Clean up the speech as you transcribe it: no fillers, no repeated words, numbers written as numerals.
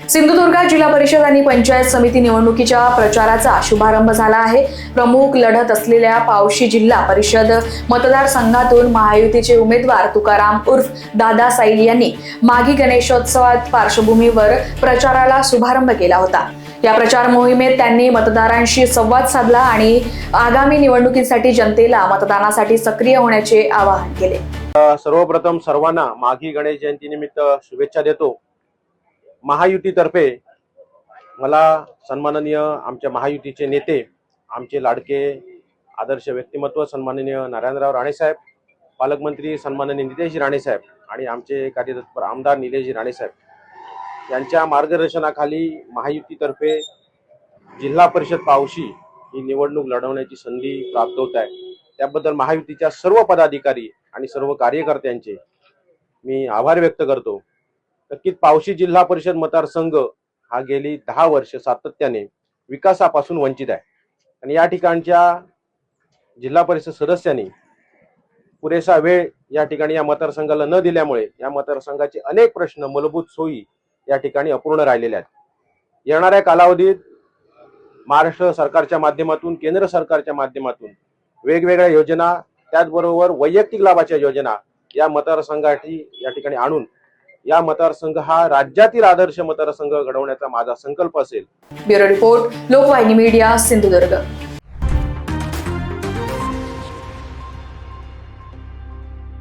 सिंधुदुर्ग जिल्हा परिषद आणि पंचायत समिती निवडणुकीच्या प्रचाराचा शुभारंभ झाला आहे। प्रमुख लढत असलेल्या पावशी जिल्हा परिषद मतदारसंघातून महायुतीचे उमेदवार तुकाराम उर्फ दादा साईल यांनी माघी गणेशोत्सवात पार्श्वभूमीवर प्रचाराला शुभारंभ केला होता। या प्रचार मोहिमेत त्यांनी मतदारांशी संवाद साधला आणि आगामी निवडणुकीसाठी जनतेला मतदानासाठी सक्रिय होण्याचे आवाहन केले। सर्वप्रथम सर्वांना माघी गणेश जयंतीनिमित्त शुभेच्छा देतो। महायुतीतर्फे मला सन्माननीय आमच्या महायुतीचे नेते, आमचे लाडके आदर्श व्यक्तिमत्व सन्माननीय नारायणराव राणे साहेब, पालकमंत्री सन्माननीय निलेश राणे साहेब आणि आमचे कार्यतत्पर आमदार निलेश राणे साहेब यांच्या मार्गदर्शनाखाली महायुतीतर्फे जिल्हा परिषद पावशी ही निवडणूक लढवण्याची संधी प्राप्त होत आहे। त्याबद्दल महायुतीच्या सर्व पदाधिकारी आणि सर्व कार्यकर्त्यांचे मी आभार व्यक्त करतो। नक्कीच पावशी जिल्हा परिषद मतदारसंघ हा गेली 10 वर्ष सातत्याने विकासापासून वंचित आहे आणि या ठिकाणच्या जिल्हा परिषद सदस्यांनी पुरेसा वेळ या ठिकाणी या मतदारसंघाला न दिल्यामुळे या मतदारसंघाचे अनेक प्रश्न, मूलभूत सोयी या ठिकाणी अपूर्ण राहिलेल्या आहेत। येणाऱ्या कालावधीत महाराष्ट्र सरकारच्या माध्यमातून, केंद्र सरकारच्या माध्यमातून वेगवेगळ्या योजना, त्याचबरोबर वैयक्तिक लाभाच्या योजना या मतदारसंघासाठी या ठिकाणी आणून या मतदारसंघ हा राज्यातील आदर्श मतदारसंघ घडवण्याचा माझा संकल्प असेल। Bureau report, Lokvahini media, Sindhudurg.